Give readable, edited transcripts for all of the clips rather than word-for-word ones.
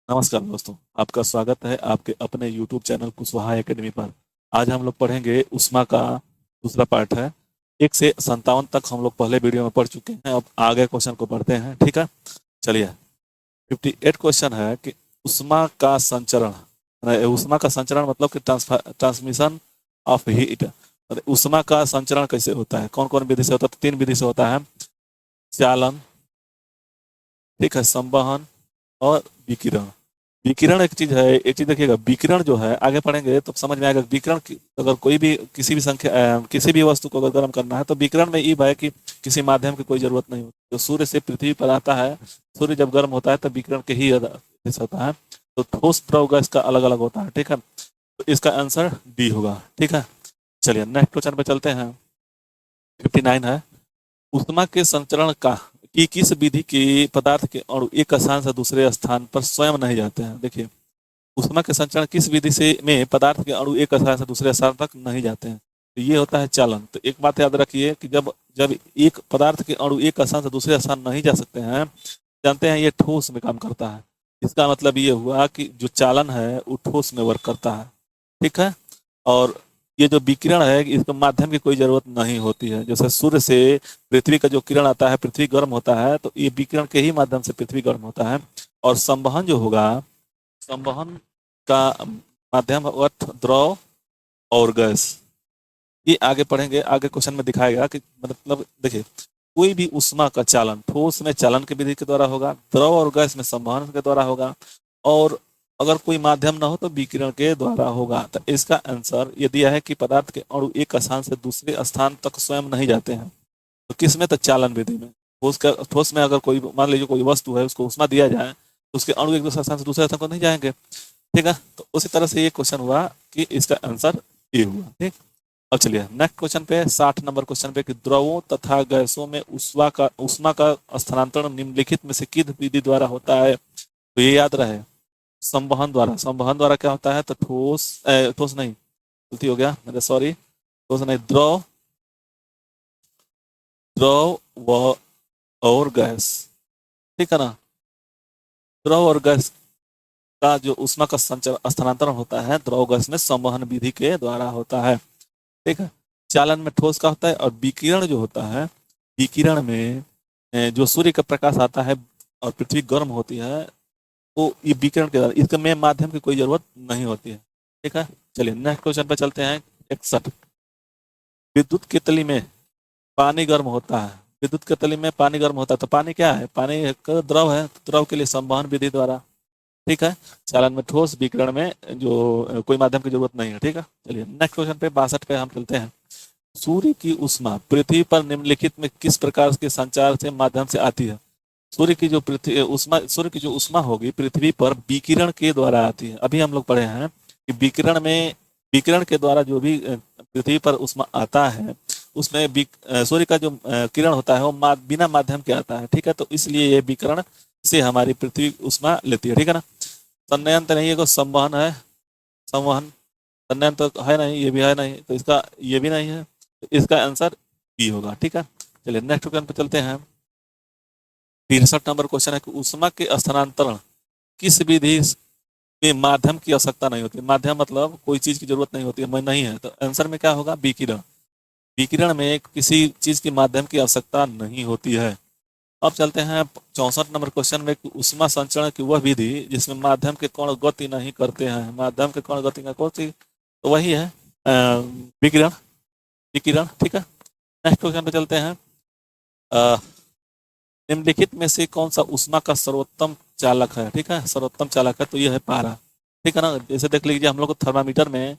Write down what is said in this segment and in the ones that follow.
नमस्कार दोस्तों। आपका स्वागत है आपके अपने YouTube चैनल कुशवाहा एकेडमी पर। आज हम लोग पढ़ेंगे उष्मा का दूसरा पार्ट है। 1 से 57 तक हम लोग पहले वीडियो में पढ़ चुके हैं। अब आगे क्वेश्चन को पढ़ते हैं, ठीक है। चलिए, 58 क्वेश्चन है कि उष्मा का संचरण, उष्मा का संचरण मतलब कि ट्रांसमिशन ऑफ हीट। उष्मा का संचरण कैसे होता है, कौन कौन विधि से होता है? तो 3 विधि से होता है। चालन, ठीक है, संवहन और विकिरण। विकिरण एक चीज है, एक चीज देखिएगा, विकिरण जो है आगे पढ़ेंगे तो समझ में आएगा। विकिरण अगर कोई भी किसी भी संख्या किसी भी वस्तु को अगर गर्म करना है तो विकिरण में ये है कि किसी माध्यम की कोई जरूरत नहीं होती। जो सूर्य से पृथ्वी पर आता है, सूर्य जब गर्म होता है तब विकिरण के ही जैसे होता है। तो ठोस द्रव गैस का अलग अलग होता है, ठीक है। तो इसका आंसर डी होगा, ठीक है। चलिए नेक्स्ट क्वेश्चन पे चलते हैं। 59 है, उष्मा के संचरण का कि किस विधि की पदार्थ के अणु एक स्थान से दूसरे स्थान पर स्वयं नहीं जाते हैं। देखिए, उष्मा के संचरण किस विधि से में पदार्थ के अणु एक स्थान से दूसरे स्थान तक नहीं जाते हैं, तो ये होता है चालन। तो एक बात याद रखिए कि जब जब एक पदार्थ के अणु एक स्थान से दूसरे स्थान नहीं जा सकते हैं, जानते हैं ये ठोस में काम करता है। इसका मतलब ये हुआ कि जो चालन है वो ठोस में वर्क करता है, ठीक है। और ये जो विकिरण है इसको माध्यम की कोई जरूरत नहीं होती है। जैसे सूर्य से पृथ्वी का जो किरण आता है, पृथ्वी गर्म होता है, तो ये विकिरण के ही माध्यम से पृथ्वी गर्म होता है। और संवहन जो होगा, संवहन का माध्यम अर्थ द्रव और गैस। ये आगे पढ़ेंगे, आगे क्वेश्चन में दिखाएगा कि मतलब देखिए, कोई भी उष्मा का चालन ठोस में चालन की विधि के द्वारा होगा, द्रव और गैस में संवहन के द्वारा होगा, और अगर कोई माध्यम ना हो तो विकिरण के द्वारा होगा। तो इसका आंसर ये दिया है कि पदार्थ के अणु एक स्थान से दूसरे स्थान तक स्वयं नहीं जाते हैं। तो किस में? तो चालन विधि में। ठोस में अगर कोई मान लीजिए कोई वस्तु है, उसको उष्मा दिया जाए तो उसके अणु एक दूसरे स्थान से दूसरे स्थान को नहीं जाएंगे, ठीक है। तो उसी तरह से ये क्वेश्चन हुआ कि इसका आंसर ए हुआ, ठीक। अब चलिए नेक्स्ट क्वेश्चन पे, 60 नंबर क्वेश्चन पे कि द्रवों तथा गैसों में उष्मा का स्थानांतरण निम्नलिखित में से किस विधि द्वारा होता है? तो ये याद रहे, संवहन द्वारा। संवहन द्वारा क्या होता है? तो ठोस नहीं, गलती हो गया मेरे, सॉरी, ठोस नहीं, द्रव, द्रव व और गैस, ठीक है ना। द्रव और गैस का जो उष्मा का संचरण स्थानांतरण होता है, द्रव गैस में संवहन विधि के द्वारा होता है, ठीक है। चालन में ठोस का होता है। और विकिरण जो होता है, विकिरण में जो सूर्य का प्रकाश आता है और पृथ्वी गर्म होती है, तो ये विकिरण के द्वारा, इसके में माध्यम की कोई जरूरत नहीं होती है, ठीक है। चलिए नेक्स्ट क्वेश्चन पे चलते हैं। 61, विद्युत केतली में पानी गर्म होता है। विद्युत केतली में पानी गर्म होता है, तो पानी क्या है? पानी एक द्रव है, तो द्रव के लिए संवहन विधि द्वारा, ठीक है। चालन में ठोस, विकिरण में जो कोई माध्यम की जरूरत नहीं है, ठीक है। चलिए नेक्स्ट क्वेश्चन पे 62 पे हम चलते हैं। सूर्य की उष्मा पृथ्वी पर निम्नलिखित में किस प्रकार के संचार से माध्यम से आती है? सूर्य की जो उष्मा होगी पृथ्वी पर विकिरण के द्वारा आती है। अभी हम लोग पढ़े हैं कि विकिरण के द्वारा जो भी पृथ्वी पर उष्मा आता है, उसमें सूर्य का जो किरण होता है वो बिना माध्यम के आता है, ठीक है। तो इसलिए ये विकिरण से हमारी पृथ्वी उष्मा लेती है, ठीक है ना। संनयन तो नहीं है, संवहन है, संवहन। संनयन तो है नहीं, ये भी है नहीं, तो इसका ये भी नहीं है, तो इसका आंसर बी होगा, ठीक है। चलिए नेक्स्ट क्वेश्चन पे चलते हैं। 63 नंबर क्वेश्चन है कि उष्मा के स्थानांतरण किस विधि में माध्यम की आवश्यकता नहीं होती? माध्यम मतलब कोई चीज की जरूरत नहीं होती है, मैं नहीं है, तो आंसर में क्या होगा? विकिरण। विकिरण में किसी चीज के माध्यम की आवश्यकता नहीं होती है। अब चलते हैं 64 नंबर क्वेश्चन में कि उष्मा संचरण की वह विधि जिसमें माध्यम के कण गति नहीं करते हैं। माध्यम के कण गति का कौन सी? तो वही है विकिरण, विकिरण, ठीक है। नेक्स्ट क्वेश्चन पे चलते हैं। अ, निम्नलिखित में से कौन सा उष्मा का सर्वोत्तम चालक है? ठीक है, सर्वोत्तम चालक है तो यह है पारा, ठीक है ना। जैसे देख लीजिए, हम लोग को थर्मामीटर में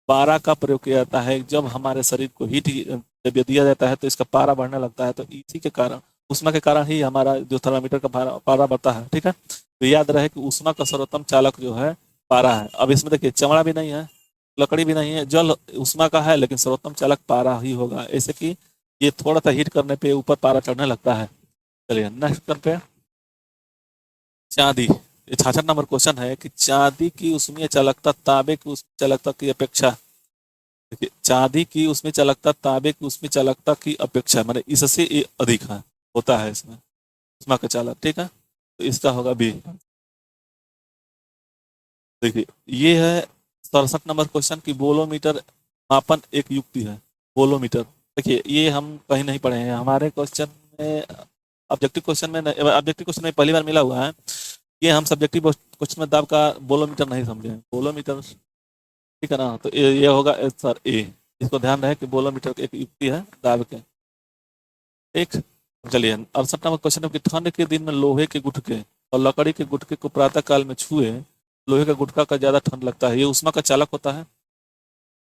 पारा का प्रयोग किया जाता है। जब हमारे शरीर को हीट जब ये दिया जाता है तो इसका पारा बढ़ने लगता है, तो इसी के कारण, उष्मा के कारण ही हमारा जो थर्मामीटर का पारा बढ़ता है, ठीक है। तो याद रहे कि उष्मा का सर्वोत्तम चालक जो है पारा है। अब इसमें देखिए, चमड़ा भी नहीं है, लकड़ी भी नहीं है, जल उष्मा का है, लेकिन सर्वोत्तम चालक पारा ही होगा। ऐसे कि ये थोड़ा सा हीट करने पे ऊपर पारा चढ़ने लगता है। चलिए नेक्स्ट करते हैं। चांदी, ये 66 नंबर क्वेश्चन है कि चांदी की उसमें चालकता तांबे की उसमें चालकता की अपेक्षा, देखिए, चांदी की उसमें चालकता तांबे की उसमें चालकता की अपेक्षा, मतलब इससे ये अधिक है, होता है इसमें उष्मा का चालक, ठीक है। तो इसका होगा बी। देखिए ये है 67 नंबर क्वेश्चन की बोलोमीटर मापन एक युक्ति है। बोलोमीटर देखिए ये हम कहीं नहीं पढ़े हैं, हमारे क्वेश्चन में ऑब्जेक्टिव क्वेश्चन में ऑब्जेक्टिव क्वेश्चन में पहली बार मिला हुआ है। ये हम सब्जेक्टिव क्वेश्चन में दाब का बोलोमीटर नहीं समझे हैं। बोलोमीटर ठीक है ना, तो ये होगा आंसर ए। इसको ध्यान रहे कि बोलोमीटर एक युक्ति है दाब के। एक चलिए 68 नंबर क्वेश्चन है कि ठंड के दिन में लोहे के गुटके और लकड़ी के गुटके को प्रातः काल में छुए लोहे का गुटका का ज्यादा ठंड लगता है। ये उष्मा का चालक होता है।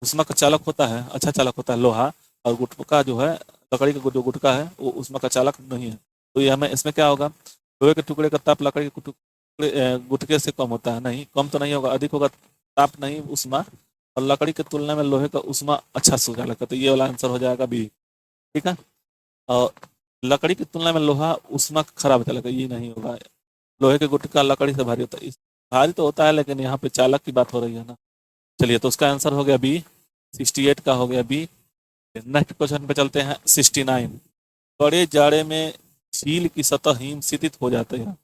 उष्मा का चालक होता है, अच्छा चालक होता है लोहा। और गुटका जो है लकड़ी का जो गुटका है वो उष्मा का चालक नहीं है। तो ये हमें इसमें क्या होगा, लोहे के टुकड़े का ताप लकड़ी के गुटके से कम होता है। नहीं, कम तो नहीं होगा, अधिक होगा ताप नहीं उष्मा। और लकड़ी की तुलना में लोहे का उष्मा अच्छा चालक है, तो ये वाला आंसर हो जाएगा बी। ठीक है। और लकड़ी की तुलना में लोहा उष्मा खराब चालक है, ये नहीं होगा। लोहे के गुटका लकड़ी से भारी होता है, भारी तो होता है लेकिन यहाँ पे चालक की बात हो रही है ना। चलिए तो उसका आंसर हो गया बी। 68 का हो गया बी। नेक्स्ट क्वेश्चन पे चलते हैं 69। कड़े जाड़े में झील की सतह हिम शीतित हो जाती है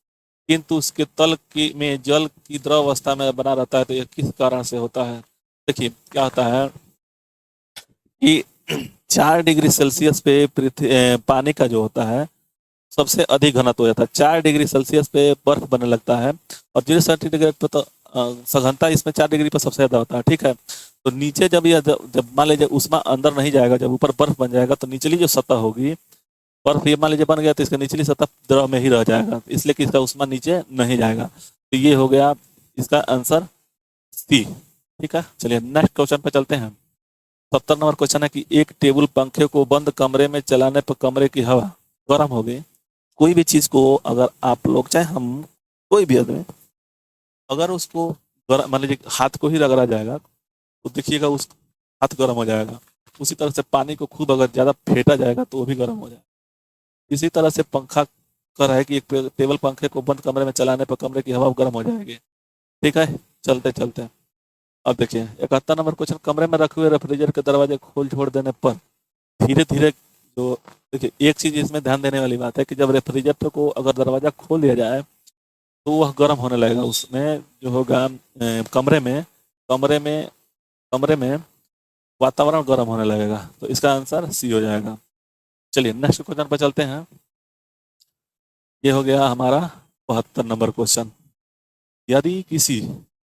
किंतु उसके तल की में जल की द्रव अवस्था में बना रहता है, तो यह किस कारण से होता है। देखिए क्या होता है कि 4 डिग्री सेल्सियस पे पानी का जो होता है सबसे अधिक घनत्व हो जाता है। 4 डिग्री सेल्सियस पे बर्फ बनने लगता है और 0 सेंटीग्रेड पे तो सघनता इसमें 4 डिग्री पर सबसे ज्यादा होता है। ठीक है। तो नीचे जब यह जब मान लीजिए उष्मा अंदर नहीं जाएगा, जब ऊपर बर्फ बन जाएगा तो निचली जो सतह होगी, बर्फ ये मान लीजिए बन गया तो इसका निचली सतह द्रव में ही रह जाएगा, इसलिए कि इसका उष्मा नीचे नहीं जाएगा। तो ये हो गया इसका आंसर सी। ठीक है। चलिए नेक्स्ट क्वेश्चन पे चलते हैं। 70 नंबर क्वेश्चन है कि एक टेबल पंखे को बंद कमरे में चलाने पर कमरे की हवा गर्म हो गई। कोई भी चीज को अगर आप लोग चाहे हम कोई भी आदमी अगर उसको मान लीजिए हाथ को ही रगड़ा जाएगा तो देखिएगा उस हाथ गर्म हो जाएगा। उसी तरह से पानी को खूब अगर ज्यादा फेंटा जाएगा तो वो भी गर्म हो जाएगा। इसी तरह से पंखा कर है कि एक टेबल पंखे को बंद कमरे में चलाने पर कमरे की हवा गर्म हो जाएगी। ठीक है। चलते चलते अब देखिए 71 नंबर क्वेश्चन, कमरे में रखे हुए रेफ्रिजरेटर के दरवाजे खोल छोड़ देने पर धीरे धीरे जो देखिए एक चीज इसमें ध्यान देने वाली बात है कि जब रेफ्रिजरेटर को अगर दरवाजा खोल दिया जाए तो वह गर्म होने लगेगा। उसमें जो होगा कमरे में कमरे में कमरे में वातावरण गर्म होने लगेगा, तो इसका आंसर सी हो जाएगा। चलिए नेक्स्ट क्वेश्चन पर चलते हैं। ये हो गया हमारा 72 नंबर क्वेश्चन। यदि किसी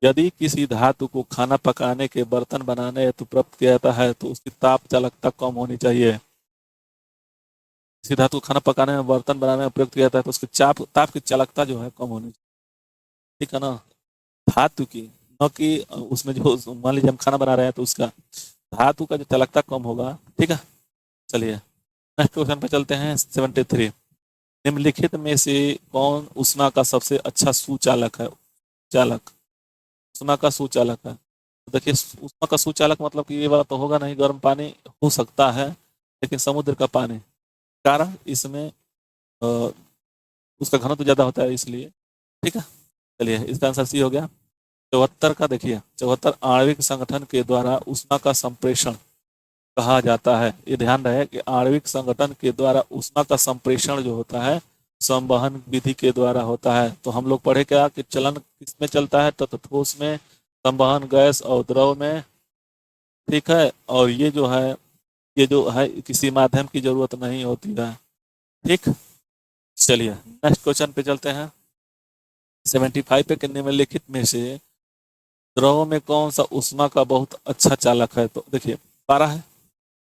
यदि किसी धातु को खाना पकाने के बर्तन बनाने हेतु प्राप्त किया जाता है तो उसकी ताप चालकता कम होनी चाहिए। किसी धातु को खाना पकाने में बर्तन बनाने में प्रयुक्त किया जाता है तो उसकी ताप की चालकता जो है कम होनी चाहिए। ठीक है ना, धातु की, न कि उसमें जो मान लीजिए हम खाना बना रहे हैं तो उसका धातु का जो चालकता कम होगा। ठीक है। चलिए नेक्स्ट क्वेश्चन पे चलते हैं 73। निम्नलिखित में से कौन उष्मा का सबसे अच्छा सुचालक है। चालक उष्मा का सुचालक है। तो देखिए उष्मा का सुचालक मतलब कि ये वाला तो होगा नहीं, गर्म पानी हो सकता है लेकिन समुद्र का पानी, कारण इसमें उसका घनत्व ज्यादा होता है इसलिए। ठीक है। चलिए इसका आंसर सी हो गया। 74 का देखिए 74 आणविक संगठन के द्वारा ऊष्मा का संप्रेषण कहा जाता है। ये ध्यान रहे कि आणविक संगठन के द्वारा ऊष्मा का संप्रेषण जो होता है संवहन विधि के द्वारा होता है। तो हम लोग पढ़े क्या कि चलन किसमें चलता है, तो ठोस में, संवहन गैस और द्रव में। ठीक है। और ये जो है किसी माध्यम की जरूरत नहीं होती है। ठीक। चलिए नेक्स्ट क्वेश्चन पे चलते हैं। 75 पे कि निम्नलिखित में से द्रव में कौन सा उष्मा का बहुत अच्छा चालक है। तो देखिए पारा है।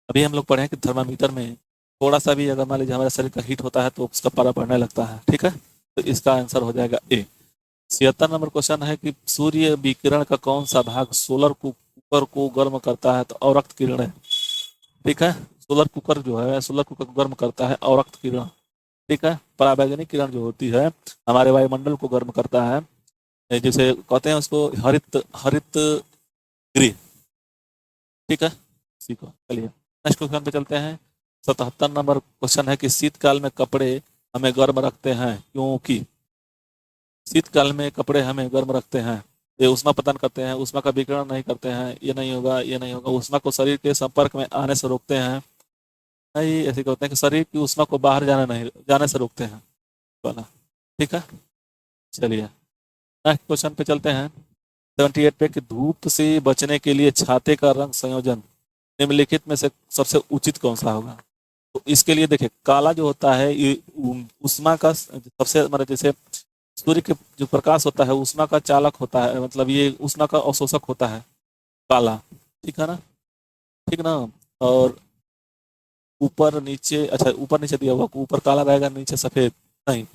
अभी हम लोग पढ़े हैं कि थर्मामीटर में थोड़ा सा भी अगर मान लीजिए हमारे शरीर का हीट होता है तो उसका पारा बढ़ने लगता है। ठीक है। तो इसका आंसर हो जाएगा ए। 76 नंबर क्वेश्चन है कि सूर्य विकिरण का कौन सा भाग सोलर कुकर को गर्म करता है। तो अवरक्त किरण है। ठीक है। सोलर कुकर जो है सोलर कुकर को गर्म करता है अवरक्त किरण। ठीक है। पराबैंगनी किरण जो होती है हमारे वायुमंडल को गर्म करता है, जैसे कहते हैं उसको हरित हरित गृह। ठीक है। सीखो। चलिए नेक्स्ट क्वेश्चन पे चलते हैं। 77 नंबर क्वेश्चन है कि शीतकाल में कपड़े हमें गर्म रखते हैं क्योंकि शीतकाल में कपड़े हमें गर्म रखते हैं, ये उष्मा प्रदान करते हैं, उष्मा का विकिरण नहीं करते हैं। ये नहीं होगा, ये नहीं होगा। उष्मा को शरीर के संपर्क में आने से रोकते हैं। नहीं, ऐसे कहते हैं कि शरीर की उष्मा को बाहर जाने से रोकते हैं वाला। ठीक है। चलिए नेक्स्ट क्वेश्चन पे चलते हैं। 78 पे कि धूप से बचने के लिए छाते का रंग संयोजन निम्नलिखित में से सबसे उचित कौन सा होगा। तो इसके लिए देखिए काला जो होता है ये उष्मा का सबसे मतलब जैसे सूर्य के जो प्रकाश होता है उष्मा का चालक होता है, मतलब ये उष्मा का अवशोषक होता है काला। ठीक है ना, ठीक ना। और ऊपर नीचे, अच्छा ऊपर नीचे दिया हुआ, ऊपर काला रहेगा नीचे सफेद नहीं,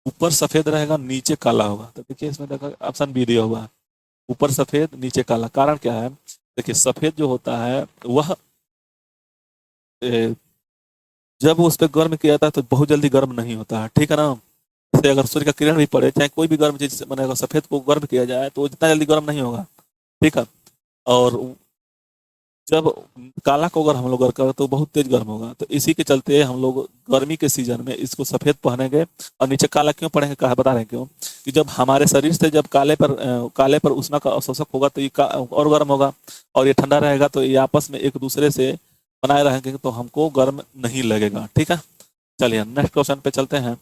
ऊपर सफेद रहेगा नीचे काला होगा। तो देखिए इसमें देखा ऑप्शन बी दिया हुआ है, ऊपर सफेद नीचे काला। कारण क्या है, देखिए सफेद जो होता है वह ए, जब उस पर गर्म किया जाता है तो बहुत जल्दी गर्म नहीं होता है। ठीक है ना, जैसे अगर सूर्य का किरण भी पड़े, चाहे कोई भी गर्म चीज मैंने अगर सफेद को गर्म किया जाए तो वो जितना जल्दी गर्म नहीं होगा। ठीक है, और जब काला को अगर हम लोग करें तो बहुत तेज गर्म होगा। तो इसी के चलते हम लोग गर्मी के सीजन में इसको सफेद पहनेंगे और नीचे काला क्यों पहनेंगे, कहा बता रहे हैं क्यों, कि जब हमारे शरीर से जब काले पर उष्मा का अवशोषक होगा तो ये और गर्म होगा, और ये ठंडा रहेगा तो ये आपस में एक दूसरे से बनाए रहेंगे तो हमको गर्म नहीं लगेगा। ठीक है, चलिए नेक्स्ट क्वेश्चन पे चलते हैं।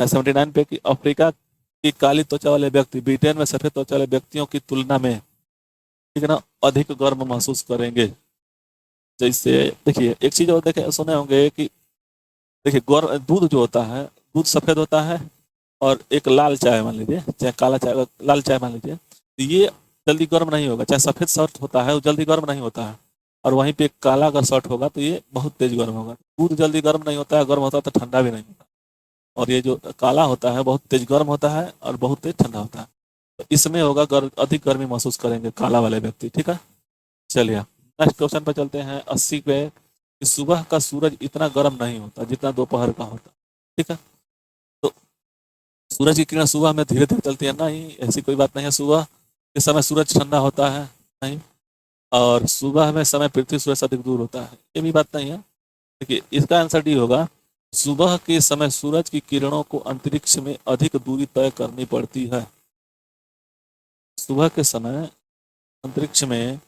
79 पे कि अफ्रीका की काली त्वचा वाले व्यक्ति ब्रिटेन में सफेद त्वचा वाले व्यक्तियों की तुलना में, ठीक है ना, अधिक गर्म महसूस करेंगे। जैसे देखिए एक चीज और देखे सुने होंगे कि देखिए दूध जो होता है, दूध सफेद होता है, और एक लाल चाय मान लीजिए, चाहे काला चाय लाल चाय मान लीजिए, तो ये जल्दी गर्म नहीं होगा। चाहे सफेद शर्ट होता है वो जल्दी गर्म नहीं होता है, और वहीं पे एक काला अगर शर्ट होगा तो ये बहुत तेज गर्म होगा। दूध जल्दी गर्म नहीं होता है, गर्म होता है तो ठंडा भी नहीं होता, और ये जो काला होता है बहुत तेज गर्म होता है और बहुत तेज ठंडा होता है। तो इसमें होगा अधिक गर्मी महसूस करेंगे काला वाले व्यक्ति। ठीक है, चलिए नेक्स्ट क्वेश्चन पे चलते हैं। 80 पे कि सुबह का सूरज इतना गर्म नहीं होता जितना दोपहर का होता। ठीक है, तो सूरज की किरण सुबह में धीरे धीरे चलती है, नहीं ऐसी कोई बात नहीं है। सुबह के समय सूरज ठंडा होता है नहीं, और सुबह में समय पृथ्वी सूरज से अधिक दूर होता है, ये भी बात नहीं है। देखिए इसका आंसर डी होगा, सुबह के समय सूरज की किरणों को अंतरिक्ष में अधिक दूरी तय करनी पड़ती है। सुबह के समय अंतरिक्ष में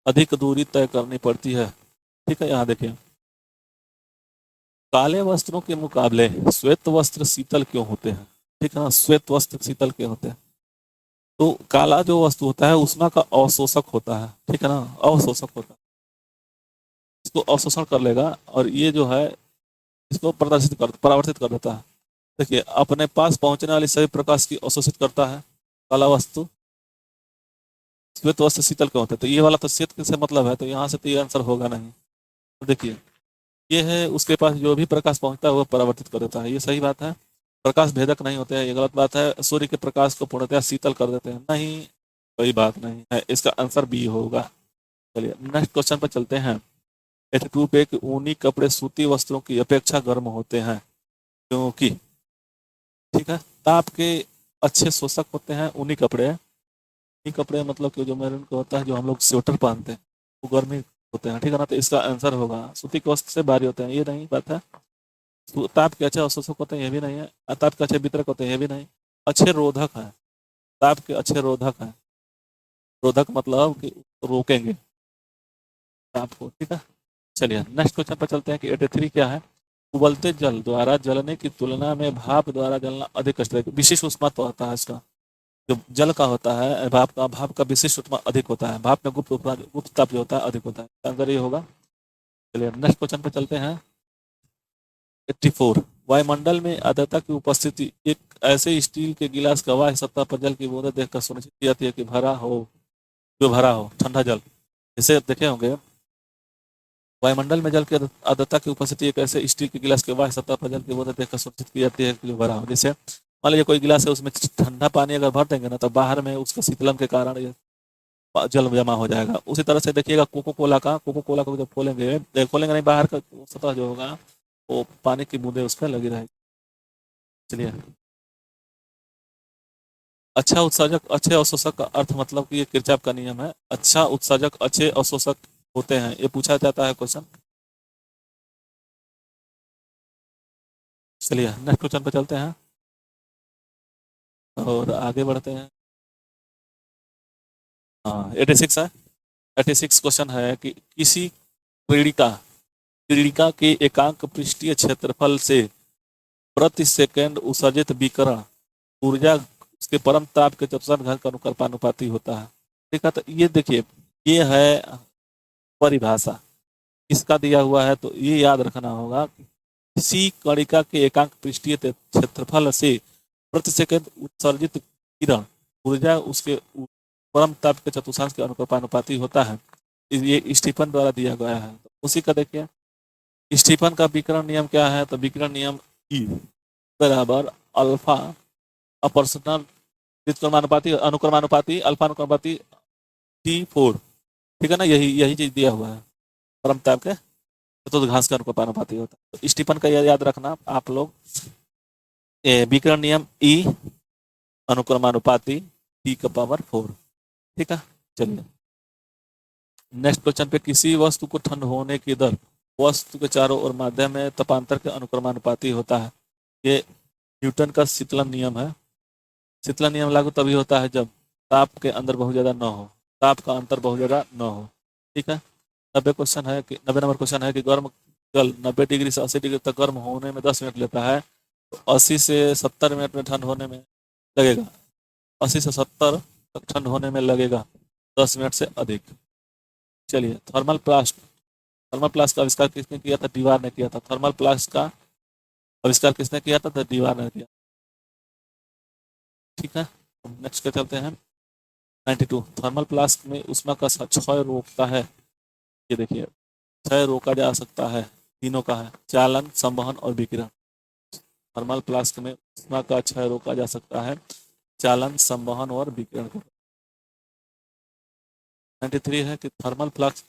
अधिक दूरी तय करनी पड़ती है। ठीक है, यहाँ देखिए काले वस्त्रों के मुकाबले श्वेत वस्त्र शीतल क्यों होते हैं। ठीक है ना, श्वेत वस्त्र शीतल क्यों होते हैं, तो काला जो वस्तु होता है उष्मा का अवशोषक होता है। ठीक है ना, अवशोषक होता है, इसको अवशोषण कर लेगा और ये जो है इसको परावर्तित कर देता है। देखिए अपने पास पहुंचने वाली सभी प्रकाश की अवशोषित करता है काला वस्तु। श्वेत वस्त्र शीतल क्यों होता है, तो ये वाला तो शीत से मतलब है, तो यहाँ से तो ये आंसर होगा नहीं। तो देखिए ये है उसके पास जो भी प्रकाश पहुंचता है वो परावर्तित कर देता है, ये सही बात है। प्रकाश भेदक नहीं होते हैं, ये गलत बात है। सूर्य के प्रकाश को पूर्णतः शीतल कर देते हैं, नहीं कोई बात नहीं है, इसका आंसर बी होगा। चलिए नेक्स्ट क्वेश्चन पर चलते हैं। 82 पे कि ऊनी कपड़े सूती वस्त्रों की अपेक्षा गर्म होते हैं क्योंकि, ठीक है, ताप के अच्छे शोषक होते हैं ऊनी कपड़े। ऊनी कपड़े मतलब कि जो मेरून का होता है, जो हम लोग स्वेटर पहनते हैं वो गर्मी होते हैं। ठीक है ना, तो इसका आंसर होगा सूती के वस्त्र से भारी होते हैं, ये नहीं बात है। ताप के अच्छे अवशोषक होते हैं, ये भी नहीं है। ताप के अच्छे वितरक होते हैं, ये भी नहीं। अच्छे रोधक है, ताप के अच्छे रोधक है। रोधक मतलब कि रोकेंगे ताप को। ठीक है, चलिए नेक्स्ट क्वेश्चन पर चलते हैं कि 83 क्या है। उबलते जल द्वारा जलने की तुलना में भाप द्वारा जलना अधिक कष्ट है। विशिष्ट उष्मा तो होता है इसका, जो जल का होता है भाप का विशिष्ट उष्मा अधिक होता है। भाप में गुप्त ताप जो होता है अधिक होता है, आंसर ये होगा। चलिए नेक्स्ट क्वेश्चन पे चलते हैं। 84 वायुमंडल में आर्द्रता की उपस्थिति एक ऐसे स्टील के गिलास का बाह्य सतह पर जल की बूंदें देखकर सुनिश्चित की जाती है कि भरा हो ठंडा जल। जैसे देखे होंगे वायुमंडल में जल की आर्द्रता की उपस्थिति एक ऐसे स्टील के गिलास के बाह्य सतह पर जल की बूंदें देखकर सुनिश्चित की जाती है कि जो भरा हो। जैसे मान लीजिए कोई गिलास है उसमें ठंडा पानी अगर भर देंगे ना तो बाहर में उसका शीतलन के कारण ये जल जमा हो जाएगा। उसी तरह से देखिएगा कोको कोला को जब खोलेंगे नहीं, बाहर का सतह जो होगा वो पानी की बूंदे उस पर लगी रहेगी। चलिए अच्छा उत्सर्जक अच्छे अवशोषक का अर्थ मतलब कि ये किरचॉफ का नियम है, अच्छा उत्सर्जक अच्छे अवशोषक होते हैं, ये पूछा जाता है क्वेश्चन। चलिए नेक्स्ट क्वेश्चन पे चलते हैं और आगे बढ़ते हैं। हाँ 86 है। 86 क्वेश्चन है कि किसी क्रीडिका क्रीडिका के एकांक पृष्ठीय क्षेत्रफल से प्रति सेकंड उत्सर्जित विकिरण ऊर्जा उसके परम ताप के चतुर्थांश घन का अनुकल्पानुपाती होता है। ठीक है, तो ये देखिए, ये है परिभाषा, इसका दिया हुआ है, तो ये याद रखना होगा कि किसी कणिका के एकांक पृष्ठीय क्षेत्रफल से प्रति सेकंड उत्सर्जित किरण ऊर्जा उसके परम ताप के चतुर्थांश के अनुकल्पानुपाती होता है। ये स्टीफन द्वारा दिया गया है। तो उसी का देखिए, स्टीफन का विकिरण नियम क्या है, तो विकिरण नियम ई बराबर अल्फा अपर्सनल व्युत्क्रमानुपाती अनुक्रमानुपाती अल्फा अनुक्रमानुपाती T4। ठीक है ना, यही यही चीज दिया हुआ है, परम ताप के चतुर्थांश का अनुकल्पानुपाती होता है। तो स्टीफन का याद रखना आप लोग, विकिरण नियम ई अनुक्रमानुपाती T⁴। ठीक है, चलिए नेक्स्ट क्वेश्चन पे, किसी वस्तु को ठंड होने की दर वस्तु के चारों ओर माध्यम में तपांतर के अनुक्रमानुपाती होता है। ये न्यूटन का शीतलन नियम है। शीतलन नियम लागू तभी होता है जब ताप के अंदर बहुत ज्यादा न हो, ताप का अंतर बहुत ज्यादा न हो। ठीक है, 90 नंबर क्वेश्चन है कि गर्म जल 90 डिग्री से 80 डिग्री तक गर्म होने में 10 मिनट लेता है, तो 80 से 70 मिनट में ठंड होने में लगेगा, 80 से 70 तक ठंड होने में लगेगा 10 मिनट से अधिक। चलिए, थर्मल प्लास्ट का आविष्कार किसने किया था, दीवार ने किया था। थर्मल प्लास्ट का आविष्कार किसने किया था, तो दीवार ने किया। ठीक है, नेक्स्ट पे चलते हैं 92। थर्मल प्लास्ट में ऊष्मा का क्षय रोकता है। ये देखिए, क्षय रोका जा सकता है, तीनों का है, चालन, संवहन और विकिरण। थर्मल प्लास्ट में ऊष्मा का क्षय रोका जा सकता है, चालन, संवहन और विकिरण। 93 है कि थर्मल फ्लक्स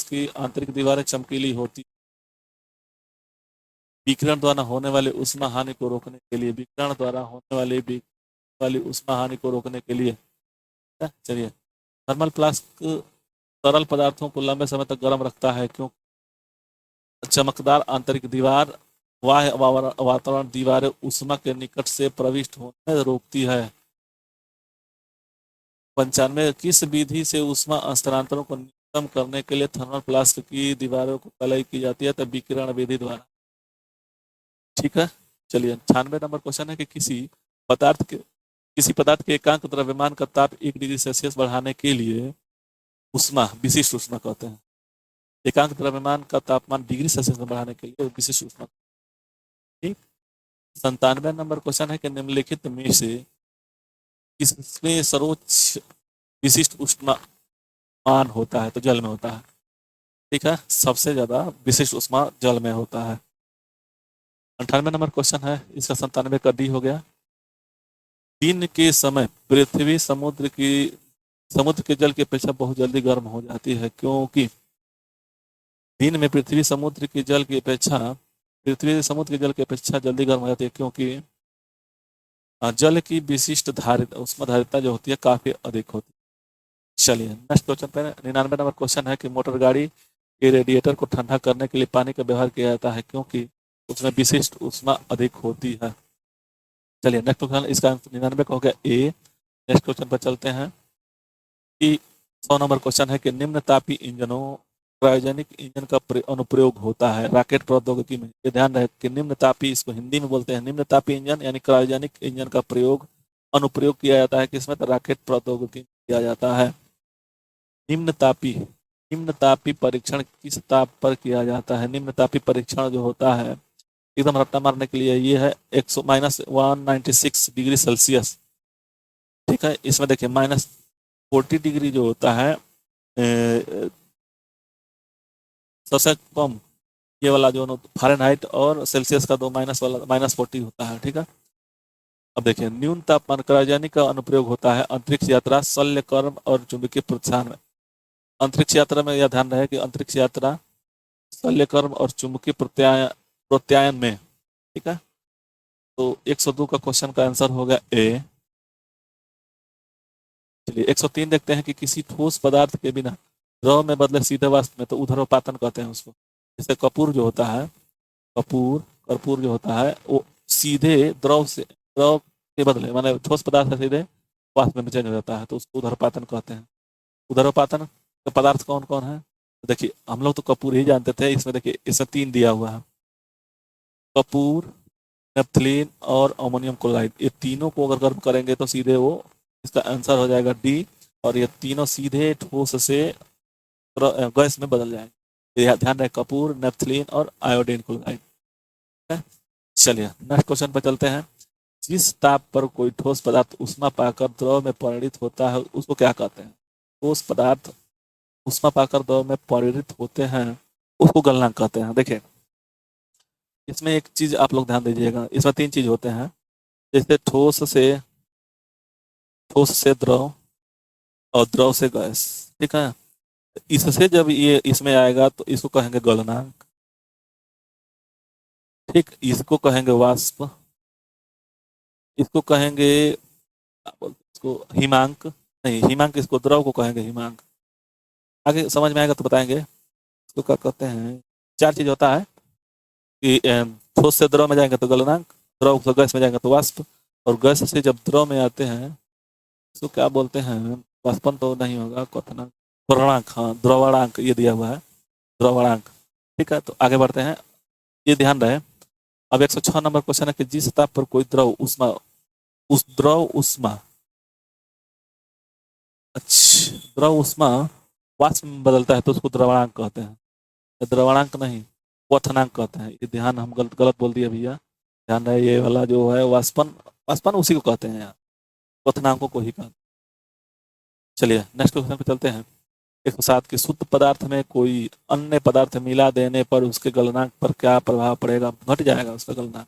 की आंतरिक दीवारें चमकीली होती, विकिरण द्वारा होने वाले ऊष्मा हानि को रोकने के लिए, विकिरण द्वारा होने वाली ऊष्मा हानि को रोकने के लिए। चलिए, थर्मल फ्लास्क तरल पदार्थों को लंबे समय तक गर्म रखता है, क्यों चमकदार आंतरिक दीवार बाह्य वातावरण दीवारें ऊष्मा के निकट से प्रविष्ट होने में रोकती है। 95 किस विधि से ऊष्मा स्थानांतरण को न्यूनतम करने के लिए थर्मल फ्लास्क की दीवारों को कलई की जाती है, तो विकिरण विधि द्वारा। ठीक है, चलिए 96 नंबर क्वेश्चन है कि किसी पदार्थ के एकांक द्रव्यमान का ताप 1 डिग्री सेल्सियस बढ़ाने के लिए ऊष्मा, विशिष्ट ऊष्मा कहते हैं, एकांक द्रव्यमान का तापमान डिग्री सेल्सियस में बढ़ाने के लिए विशिष्ट ऊष्मा। ठीक, 97 नंबर क्वेश्चन है कि निम्नलिखित में से किसमें सर्वोच्च विशिष्ट ऊष्मामान होता है, तो जल में होता है। ठीक है, सबसे ज्यादा विशिष्ट ऊष्मा जल में होता है। 98 नंबर क्वेश्चन है, इसका 97 का डी हो गया। दिन के समय पृथ्वी समुद्र के जल की अपेक्षा बहुत जल्दी गर्म हो जाती है, क्योंकि दिन में पृथ्वी समुद्र के जल की अपेक्षा जल्दी गर्म हो जाती है, क्योंकि जल की विशिष्ट उष्मा धारिता जो होती है काफी अधिक होती है। चलिए नेक्स्ट क्वेश्चन पे 99 नंबर क्वेश्चन है कि मोटर गाड़ी के रेडिएटर को ठंडा करने के लिए पानी का व्यवहार किया जाता है, क्योंकि उसमें विशिष्ट ऊष्मा अधिक होती है। चलिए नेक्स्ट क्वेश्चन, इसका 99 का हो गया ए। नेक्स्ट क्वेश्चन पर चलते हैं कि 100 नंबर क्वेश्चन है कि निम्न तापी इंजनों क्रायोजेनिक इंजन का अनुप्रयोग होता है राकेट प्रौद्योगिकी में। ये ध्यान रहे कि निम्न तापी, इसको हिंदी में बोलते हैं निम्न तापी इंजन, यानी क्रायोजेनिक इंजन का अनुप्रयोग किया जाता है किसमें, तो राकेट प्रौद्योगिकी में किया जाता है। निम्न तापी परीक्षण किस ताप पर किया जाता है, निम्न तापी परीक्षण जो होता है एकदम रट्टा मारने के लिए, ये है -196 डिग्री सेल्सियस। ठीक है, इसमें देखिए -40 डिग्री जो होता है सबसे कम, ये वाला जो फ़ारेनहाइट और सेल्सियस का दो माइनस वाला -40 होता है। ठीक है, अब देखिए न्यून तापमान क्रायोजेनिक का अनुप्रयोग होता है अंतरिक्ष यात्रा, शल्यकर्म और चुंबकीय प्रोत्साहन में। अंतरिक्ष यात्रा में यह ध्यान रहे कि अंतरिक्ष यात्रा, शल्यकर्म और चुंबकीय प्रत्यायन में। ठीक है, तो 102 का क्वेश्चन का आंसर होगा ए। चलिए 103 देखते हैं कि किसी ठोस पदार्थ के बिना द्रव में बदले सीधे वाष्प में, तो ऊर्ध्वपातन कहते हैं उसको। जैसे कपूर जो होता है, कर्पूर जो होता है वो सीधे द्रव के बदले, माने ठोस पदार्थ से सीधे वाष्प में चेंज हो जाता है, तो उसको ऊर्ध्वपातन कहते हैं। ऊर्ध्वपातन का पदार्थ कौन कौन है, तो देखिए हम लोग तो कपूर ही जानते थे, इसमें देखिए इसमें 3 दिया हुआ है, कपूर, नेपथलीन और अमोनियम क्लोराइड, ये तीनों को अगर गर्म करेंगे तो सीधे वो, इसका आंसर हो जाएगा डी। और ये तीनों सीधे ठोस से गैस में बदल जाएंगे। ये ध्यान रहे, कपूर, नेपथलीन और आयोडीन क्लोराइड है। चलिए नेक्स्ट क्वेश्चन पर चलते हैं। जिस ताप पर कोई ठोस पदार्थ ऊष्मा पाकर द्रव में परिणत होता है उसको क्या कहते हैं? ठोस पदार्थ ऊष्मा पाकर द्रव में परिणत होते हैं उसको गलनांक कहते हैं। देखिए इसमें एक चीज आप लोग ध्यान दीजिएगा, इसमें तीन चीज होते हैं। जैसे ठोस से द्रव और द्रव से गैस, ठीक है। इससे जब ये इसमें आएगा तो इसको कहेंगे गलनांक, ठीक। इसको कहेंगे वाष्प, इसको कहेंगे क्या बोलते हैं इसको, हिमांक। नहीं, हिमांक इसको, द्रव को कहेंगे हिमांक। आगे समझ में आएगा तो बताएंगे इसको क्या कहते हैं। चार चीज होता है कि ठोस से द्रव में जाएंगे तो गलनांक, द्रव से गैस में जाएंगे तो वाष्प, और गैस से जब द्रव में आते हैं इसको क्या बोलते हैं, वाष्पन तो नहीं होगा, क्वथनांक, द्रवणांक। हाँ, द्रवणांक ये दिया हुआ है, द्रवणांक। ठीक है, तो आगे बढ़ते हैं, ये ध्यान रहे। अब 106 नंबर क्वेश्चन है कि जिस ताप पर कोई द्रव उष्मा, उस द्रव उष्मा, अच्छा द्रव उष्मा वाष्प में बदलता है तो उसको द्रवणांक कहते हैं। द्रवणांक नहीं, क्वथनांक कहते हैं। ये ध्यान, हम गलत गलत बोल दिए भैया, ध्यान रहे। ये वाला जो है वाष्पन, वाष्पन उसी को कहते हैं यार, क्वथनांकों को ही कहते हैं। चलिए नेक्स्ट क्वेश्चन पे चलते हैं। 107 की शुद्ध पदार्थ में कोई अन्य पदार्थ मिला देने पर उसके गलनांक पर क्या प्रभाव पड़ेगा? घट जाएगा उसका गलनांक।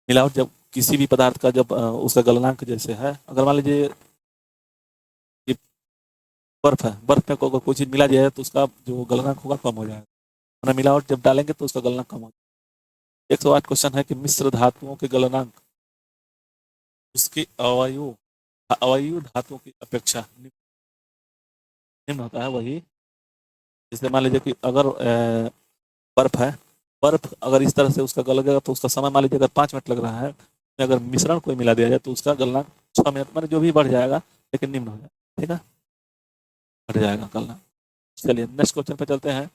मिलावट जब किसी भी पदार्थ का जब उसका गलनांक जैसे है, अगर मान लीजिए कि बर्फ है, बर्फ में अगर कोई चीज मिला जाए तो उसका जो गलनांक होगा कम हो जाएगा, और मिलावट जब डालेंगे तो उसका गलनांक कम हो जाएगा। 108 क्वेश्चन है कि मिश्र धातुओं के गलनांक उसके अवयव अवयव धातुओं की अपेक्षा निम्न होता है। वही जैसे मान लीजिए कि अगर बर्फ है, बर्फ अगर इस तरह से उसका गलेगा तो उसका समय मान लीजिए अगर 5 मिनट लग रहा है, तो अगर मिश्रण कोई मिला दिया जाए तो उसका गलनांक 6 मिनट, मतलब जो भी बढ़ जाएगा लेकिन निम्न हो जाएगा, ठीक है, बढ़ जाएगा गलनांक। चलिए नेक्स्ट क्वेश्चन पे चलते हैं।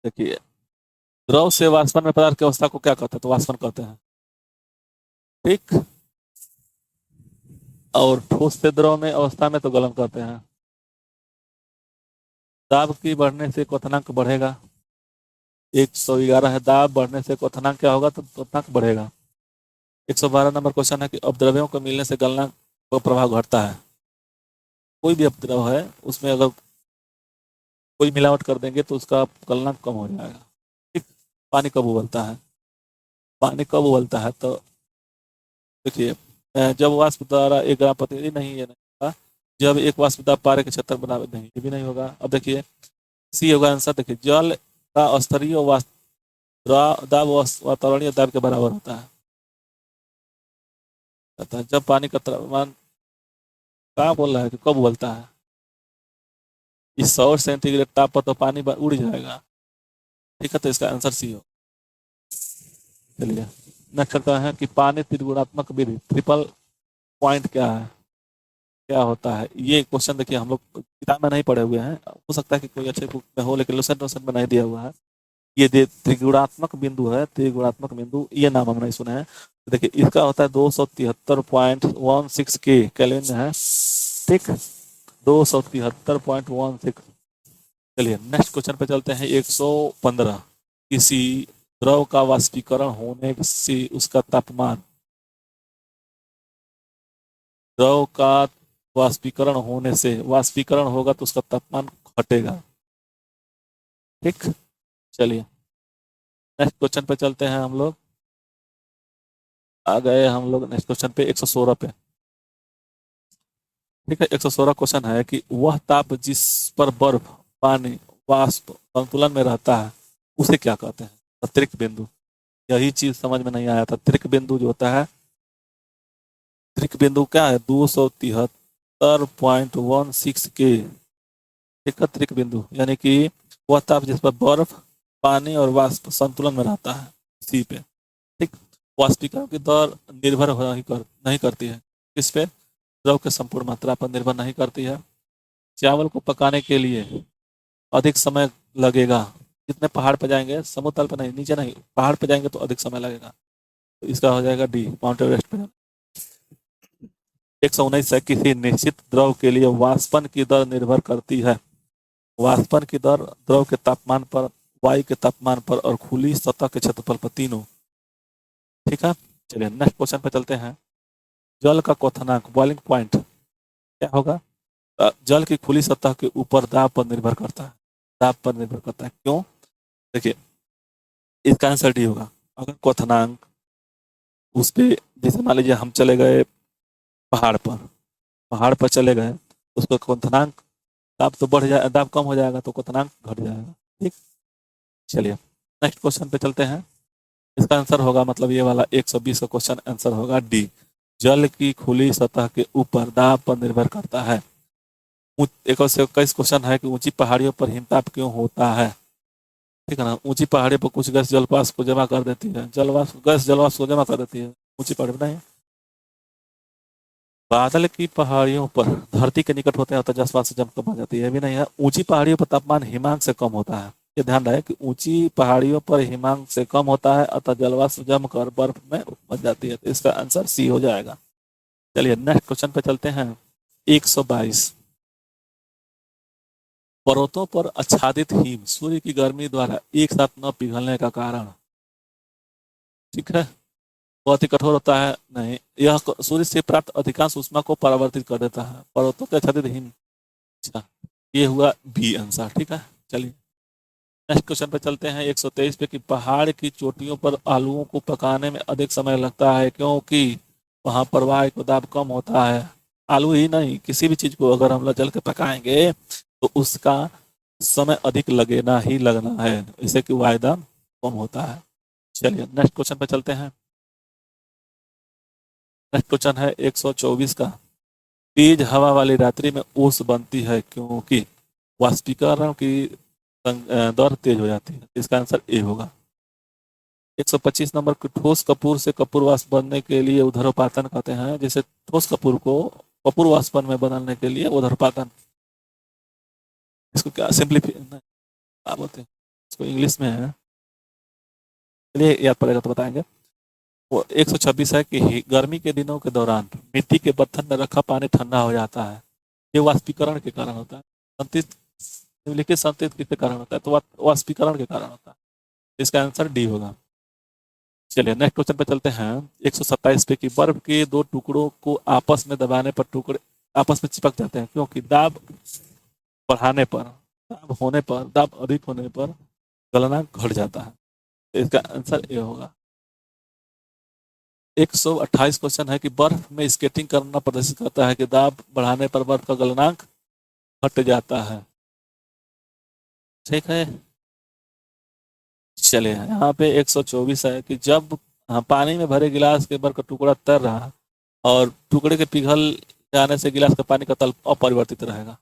देखिए द्रव से वाष्पन में पदार्थ की अवस्था को क्या कहते हैं? तो वाष्पन कहते हैं, ठीक। और ठोस से द्रव में अवस्था में तो गलन कहते हैं। दाब की बढ़ने से क्वथनांक बढ़ेगा। 111 है, दाब बढ़ने से क्वथनांक क्या होगा? तो क्वथनांक बढ़ेगा। 112 नंबर क्वेश्चन है कि अपद्रव्यों को मिलने से गलनांक का प्रभाव घटता है। कोई भी अपद्रव है उसमें अगर कोई मिलावट कर देंगे तो उसका गलनांक कम हो जाएगा, ठीक। पानी कब उबलता है? पानी कब उबलता है? तो देखिए जब वाष्प द्वारा 1 ग्राम प्रति, नहीं ये नहीं होगा। जब एक वाष्प दाब पारे के 76 बराबर, नहीं ये भी नहीं होगा। अब देखिए सी होगा आंसर। देखिए जल का स्तरीय दाब वातावरणीय दाब के बराबर होता है। जब पानी का तापमान, कहाँ बोल रहा है कि कब उबलता है? इस 100 सेंटीग्रेड ताप पर तो पानी उड़ जाएगा, ठीक है, तो इसका आंसर सी हो। चलिए नेक्स्ट करता है कि पानी त्रिगुणात्मक विधि, ट्रिपल पॉइंट क्या है, क्या होता है? ये क्वेश्चन देखिए हम लोग किताब में नहीं पढ़े हुए हैं, हो सकता है कि कोई अच्छे बुक में हो लेकिन लोशन में नहीं दिया हुआ है। ये त्रिगुणात्मक बिंदु है, त्रिगुणात्मक बिंदु, ये नाम हम नहीं सुने हैं। तो देखिए इसका होता है 273.16 के केल्विन है, ठीक, 273.16। चलिए नेक्स्ट क्वेश्चन पे चलते हैं। 115, किसी द्रव का वाष्पीकरण होने से उसका तापमान, द्रव का वाष्पीकरण होने से, वाष्पीकरण होगा तो उसका तापमान घटेगा, ठीक। चलिए नेक्स्ट क्वेश्चन पे चलते हैं हम लोग, आ गए हम लोग नेक्स्ट क्वेश्चन पे 116 पे, ठीक है। 116 क्वेश्चन है कि वह ताप जिस पर बर्फ, पानी, वाष्प संतुलन में रहता है उसे क्या कहते हैं? अतिरिक्त बिंदु। यही चीज समझ में नहीं आया था। अतिरिक्त बिंदु जो होता है, अतिरिक्त बिंदु क्या है? 273.16 के, ठीक, अतिरिक्त बिंदु यानी कि वह ताप जिस पर बर्फ, पानी और वाष्प संतुलन में रहता है, इसी पे, ठीक। वाष्पीकरण की दर निर्भर नहीं करती है किस पे? द्रव के संपूर्ण मात्रा पर निर्भर नहीं करती है। चावल को पकाने के लिए अधिक समय लगेगा जितने पहाड़ पे जाएंगे, समुद्र तल पे नहीं, नीचे नहीं, पहाड़ पे जाएंगे तो अधिक समय लगेगा। तो इसका हो जाएगा डी, माउंट एवरेस्ट पे। 119 है, किसी निश्चित द्रव के लिए वाष्पन की दर निर्भर करती है। वाष्पन की दर द्रव के तापमान पर, वायु के तापमान पर और खुली सतह के क्षेत्रफल पर, तीनों। ठीक है, चलिए नेक्स्ट क्वेश्चन पे चलते हैं। जल का क्वथनांक, बॉइलिंग पॉइंट क्या होगा? जल की खुली सतह के ऊपर दाब पर निर्भर करता है। दाब पर निर्भर करता है, क्यों? देखिए, इसका आंसर डी होगा। अगर क्वथनांक उस पे, जैसे मान लीजिए हम चले गए पहाड़ पर, पहाड़ पर चले गए, उसका क्वथनांक, दाब तो बढ़ जाए, दाब कम हो जाएगा तो क्वथनांक घट जाएगा। ठीक, चलिए नेक्स्ट क्वेश्चन पे चलते हैं। इसका आंसर होगा, मतलब ये वाला 120 का क्वेश्चन आंसर होगा डी। जल की खुली सतह के ऊपर दाब पर निर्भर करता है। एक और से कई क्वेश्चन है कि ऊंची पहाड़ियों पर हिमपात क्यों होता है? ठीक है ना, ऊंची पहाड़ी पर कुछ गैस जलवाष्प को जमा कर देती है, गैस जलवाष्प को जमा कर देती है ऊंची पहाड़ी पर नहीं। बादल की पहाड़ियों पर धरती के निकट होते हैं तो जलवाष्प जम कम हो जाती है, भी नहीं है। ऊंची पहाड़ियों पर तापमान हिमांक से कम होता है, ये ध्यान रहे कि ऊंची पहाड़ियों पर हिमांक से कम होता है, अतः जलवाष्प जमकर बर्फ में बन जाती है। तो इसका आंसर सी हो जाएगा। चलिए नेक्स्ट क्वेश्चन पे चलते हैं। 122, पर्वतों पर आच्छादित हिम सूर्य की गर्मी द्वारा एक साथ न पिघलने का कारण? ठीक है, बहुत ही कठोर होता है, नहीं, यह सूर्य से प्राप्त अधिकांश ऊष्मा को परावर्तित कर देता है। पर्वतों के आच्छादित हिम, अच्छा, ये हुआ बी आंसर। ठीक है, चलिए नेक्स्ट क्वेश्चन पे चलते हैं। 123 पे कि पहाड़ की चोटियों पर आलूओं को पकाने में अधिक समय लगता है क्योंकि वहां पर वायु का दाब कम होता है। आलू ही नहीं, किसी भी चीज को अगर हम जल के पकाएंगे तो उसका समय अधिक लगेना ही लगना है, इससे कि वायु दाब कम होता है। चलिए नेक्स्ट क्वेश्चन पे चलते हैं। नेक्स्ट क्वेश्चन है 124 का। तेज हवा वाली रात्रि में ओस बनती है क्योंकि वाष्पीकरण की दर तेज हो जाती है। इसका आंसर ए होगा। 125 नंबर की ठोस कपूर से कपूर वाष्प बनने के लिए ऊर्ध्वपातन कहते हैं। जैसे ठोस कपूर को कपूर वाष्पन में बदलने के लिए ऊर्ध्वपातन, इसको क्या सिंपलीफाई क्या बोलते हैं, इसको इंग्लिश में है, चलिए याद पड़ेगा तो बताएंगे। वो 126 है कि गर्मी के दिनों के दौरान मिट्टी के बर्तन में रखा पानी ठंडा हो जाता है, ये वाष्पीकरण के कारण होता है। संतृप्त, निम्नलिखित संतृप्त किसके कारण होता है? तो वाष्पीकरण के कारण होता है। इसका आंसर डी होगा। चलिए नेक्स्ट क्वेश्चन पे चलते हैं। 127 पे कि बर्फ के दो टुकड़ों को आपस में दबाने पर टुकड़े आपस में चिपक जाते हैं क्योंकि दाब बढ़ाने पर, दाब होने पर, दाब अधिक होने पर गलनांक घट जाता है। तो इसका आंसर ए होगा। 128 क्वेश्चन है कि बर्फ में स्केटिंग करना प्रदर्शित करता है कि दाब बढ़ाने पर बर्फ का गलनांक घट जाता है। ठीक है, चलिए यहाँ पे 124 है कि जब पानी में भरे गिलास के बर्फ का टुकड़ा तैर रहा है और टुकड़े के पिघल जाने से गिलास का पानी का तल अपरिवर्तित रहेगा,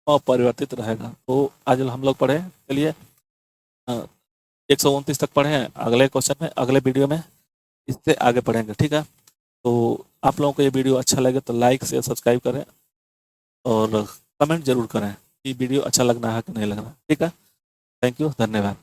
अपरिवर्तित रहेगा। तो आज हम लोग पढ़े, चलिए 129 तक पढ़े हैं। अगले क्वेश्चन में, अगले वीडियो में इससे आगे पढ़ेंगे। ठीक है, तो आप लोगों को ये वीडियो अच्छा लगे तो लाइक शेयर सब्सक्राइब करें और कमेंट जरूर करें कि वीडियो अच्छा लगना है कि नहीं लगना। ठीक है, थैंक यू, धन्यवाद।